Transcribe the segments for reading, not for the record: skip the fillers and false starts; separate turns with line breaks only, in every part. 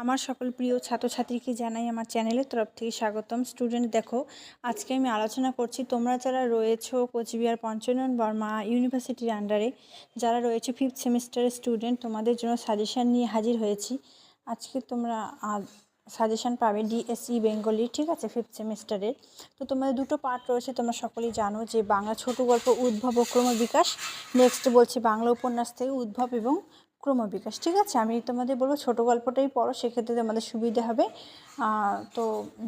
আমার সকল প্রিয় ছাত্রছাত্রীকে জানাই আমার চ্যানেলের তরফ থেকে স্বাগতম। স্টুডেন্ট দেখো, আজকে আমি আলোচনা করছি তোমরা যারা রয়েছো কোচবিহার পঞ্চনন বর্মা ইউনিভার্সিটির আন্ডারে, যারা রয়েছে 5th সেমিস্টারের স্টুডেন্ট, তোমাদের জন্য সাজেশান নিয়ে হাজির হয়েছি। আজকে তোমরা সাজেশান পাবে ডিএসই বেঙ্গলি, ঠিক আছে, 5th সেমিস্টারের। তো তোমাদের দুটো পার্ট রয়েছে, তোমরা সকলেই জানো যে বাংলা ছোট গল্প উদ্ভব ও ক্রমবিকাশ, নেক্সট বলছি বাংলা উপন্যাস থেকে উদ্ভব এবং ক্রমবিকাশ। ঠিক আছে, আমি তোমাদের বলবো ছোটো গল্পটাই পড়ো, সেক্ষেত্রে তোমাদের সুবিধা হবে। তো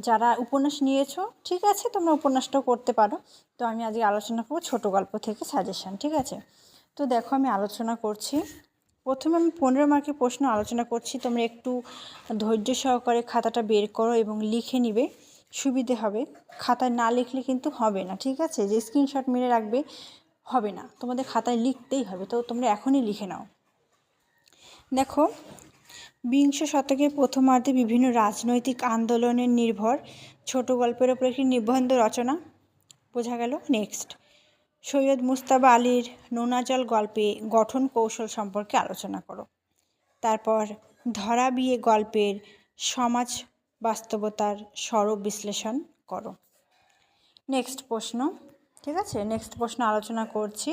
যারা উপন্যাস নিয়েছো, ঠিক আছে, তোমরা উপন্যাসটাও করতে পারো। তো আমি আজকে আলোচনা করবো ছোটো গল্প থেকে সাজেশান, ঠিক আছে। তো দেখো, আমি আলোচনা করছি। প্রথমে আমি 15 মার্কের প্রশ্ন আলোচনা করছি। তোমরা একটু ধৈর্য সহকারে খাতাটা বের করো এবং লিখে নিবে, সুবিধে হবে। খাতায় না লিখলে কিন্তু হবে না, ঠিক আছে। যে স্ক্রিনশট মেরে রাখবে হবে না, তোমাদের খাতায় লিখতেই হবে। তো তোমরা এখনই লিখে নাও। দেখো, বিংশ শতকের প্রথমার্ধে বিভিন্ন রাজনৈতিক আন্দোলনের নির্ভর ছোট গল্পের ওপর একটি নিবন্ধ রচনা, বোঝা গেল। নেক্সট, সৈয়দ মুজতবা আলীর নোনাজল গল্পে গঠন কৌশল সম্পর্কে আলোচনা করো। তারপর ধরা বিয়ে গল্পের সমাজ বাস্তবতার স্বরূপ বিশ্লেষণ করো। নেক্সট প্রশ্ন, ঠিক আছে, নেক্সট প্রশ্ন আলোচনা করছি।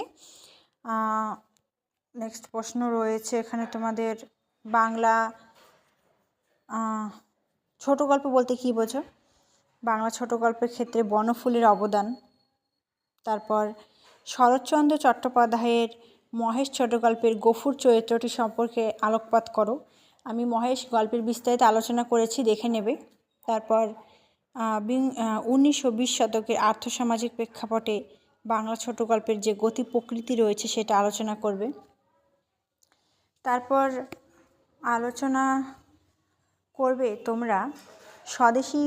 নেক্সট প্রশ্ন রয়েছে এখানে তোমাদের বাংলা ছোট গল্প বলতে কী বোঝো, বাংলা ছোট গল্পের ক্ষেত্রে বনফুলের অবদান। তারপর শরৎচন্দ্র চট্টোপাধ্যায়ের মহেশ ছোট গল্পের গফুর চরিত্রটি সম্পর্কে আলোকপাত করো। আমি মহেশ গল্পের বিস্তারিত আলোচনা করেছি, দেখে নেবে। তারপর 1920 শতকের আর্থসামাজিক প্রেক্ষাপটে বাংলা ছোট গল্পের যে গতি প্রকৃতি রয়েছে সেটা আলোচনা করবে। তারপর আলোচনা করবে তোমরা স্বদেশী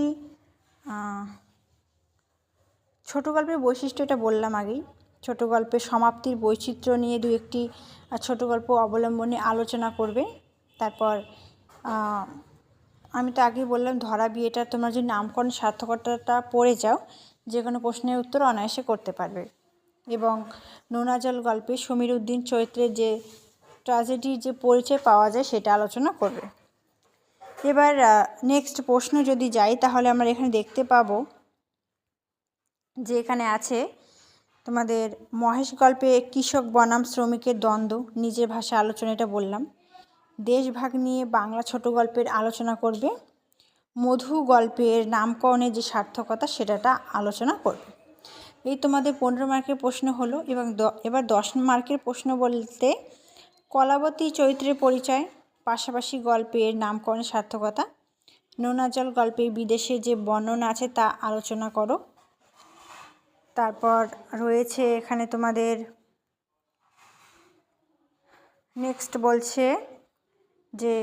ছোট গল্পের বৈশিষ্ট্য, এটা বললাম আগেই। ছোট গল্পের সমাপ্তির বৈচিত্র্য নিয়ে দু একটি ছোট গল্প অবলম্বনে আলোচনা করবে। তারপর আমি তো আগেই বললাম ধরা বিয়েটা তোমরা যদি নামকরণ সার্থকতাটা পড়ে যাও, যে কোনো প্রশ্নের উত্তর অনায়াসে করতে পারবে। এবং নোনাজল গল্পে সমীর উদ্দিন চরিত্রের যে ট্র্যাজেডির যে পরিচয় পাওয়া যায় সেটা আলোচনা করবে। এবার নেক্সট প্রশ্ন যদি যাই, তাহলে আমরা এখানে দেখতে পাবো যে এখানে আছে তোমাদের মহেশ গল্পে কৃষক বনাম শ্রমিকের দ্বন্দ্ব, নিজের ভাষা আলোচনা, এটা বললাম। দেশভাগ নিয়ে বাংলা ছোট গল্পের আলোচনা করবে। মধু গল্পের নামকরণের যে সার্থকতা সেটাটা আলোচনা করবে। এই তোমাদের 15 মার্কের প্রশ্ন হলো। এবং এবার 10 মার্কের প্রশ্ন বলতে কলাবতী চরিত্রের পরিচয়, পাশাপাশি গল্পের নামকরণের সার্থকতা, নোনাজল গল্পে বিদেশে যে বর্ণনা আছে তা আলোচনা করো। তারপর রয়েছে এখানে তোমাদের নেক্সট বলছে যে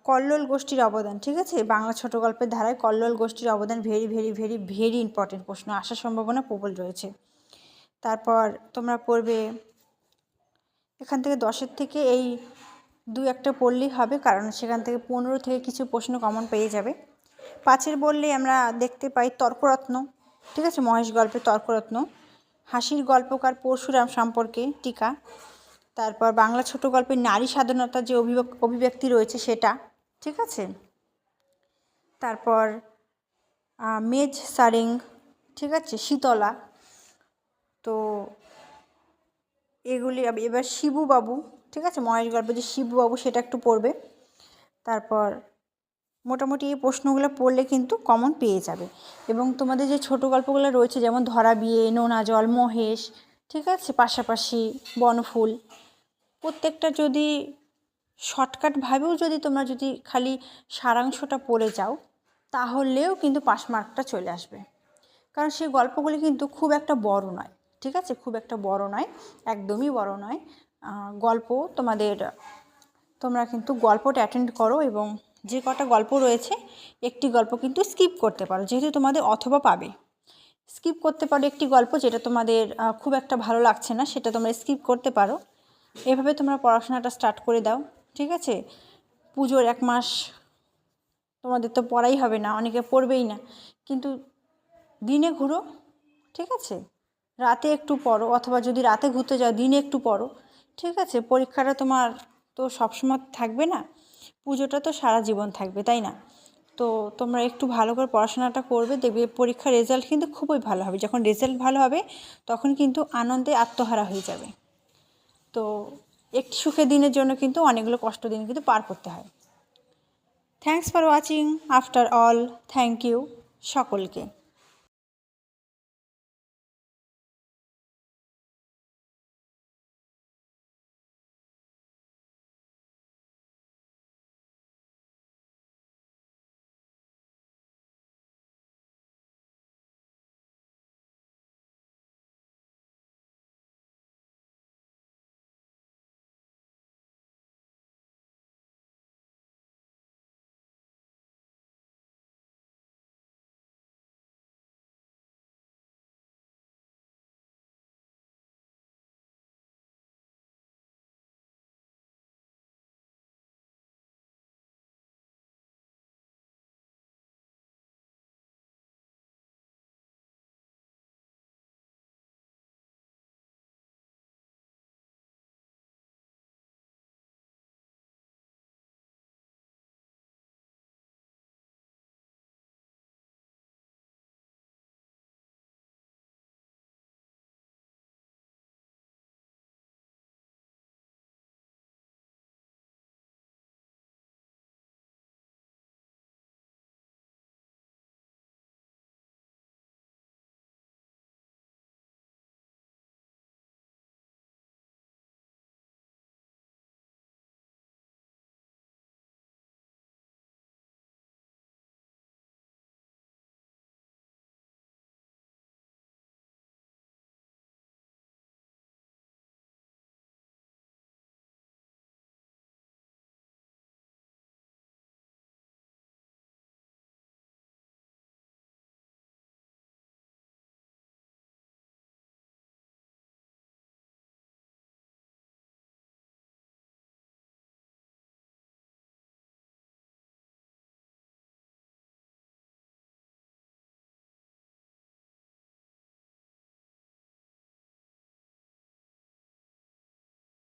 কল্লোল গোষ্ঠীর অবদান, ঠিক আছে। বাংলা ছোট গল্পের ধারায় কল্লোল গোষ্ঠীর অবদান very very very very important প্রশ্ন, আসার সম্ভাবনা প্রবল রয়েছে। তারপর তোমরা পড়বে এখান থেকে 10-এর থেকে এই 2-1টা পড়লেই হবে, কারণ সেখান থেকে 15 থেকে কিছু প্রশ্ন কমন পেয়ে যাবে। 5-এর বললে আমরা দেখতে পাই তর্করত্ন, ঠিক আছে, মহেশ গল্পের তর্করত্ন। হাসির গল্পকার পরশুরাম সম্পর্কে টিকা। তারপর বাংলা ছোট গল্পের নারী স্বাধীনতার যে অভিব্যক্তি রয়েছে সেটা, ঠিক আছে। তারপর মেজ সারেং, ঠিক আছে, শীতলা। তো এগুলি এবার শিবুবাবু, ঠিক আছে, মহেশ গল্পে যে শিবুবাবু সেটা একটু পড়বে। তারপর মোটামুটি এই প্রশ্নগুলো পড়লে কিন্তু কমন পেয়ে যাবে। এবং তোমাদের যে ছোট গল্পগুলো রয়েছে যেমন ধরা বিয়ে, নোনাজল, মহেশ, ঠিক আছে, পাশাপাশি বনফুল, প্রত্যেকটা যদি শর্টকাটভাবেও যদি তোমরা যদি খালি সারাংশটা পড়ে যাও, তাহলেও কিন্তু পাস মার্কটা চলে আসবে। কারণ সেই গল্পগুলি কিন্তু খুব একটা বড় নয়, ঠিক আছে, খুব একটা বড় নয়, একদমই বড় নয়। গল্প তোমরা কিন্তু গল্পটা অ্যাটেন্ড করো এবং যে কটা গল্প রয়েছে একটি গল্প কিন্তু স্কিপ করতে পারো, যেহেতু তোমাদের অথবা পাবে। স্কিপ করতে পারো একটি গল্প যেটা তোমাদের খুব একটা ভালো লাগছে না, সেটা তোমরা স্কিপ করতে পারো। এভাবে তোমরা পড়াশোনাটা স্টার্ট করে দাও, ঠিক আছে। পুজোর 1 মাস তোমাদের তো পড়াই হবে না, অনেকে পড়বেই না, কিন্তু দিনে ঘুরো, ঠিক আছে, রাতে একটু পড়ো, অথবা যদি রাতে ঘুরতে যাও দিনে একটু পড়ো, ঠিক আছে। পরীক্ষাটা তোমার তো সবসময় থাকবে না, পুজোটা তো সারা জীবন থাকবে, তাই না? তো তোমরা একটু ভালো করে পড়াশোনাটা করবে, দেখবে পরীক্ষার রেজাল্ট কিন্তু খুবই ভালো হবে। যখন রেজাল্ট ভালো হবে তখন কিন্তু আনন্দে আত্মহারা হয়ে যাবে। তো একটি সুখের দিনের জন্য কিন্তু অনেকগুলো কষ্ট দিন কিন্তু পার করতে হয়। Thanks for watching after all, thank you সকলকে।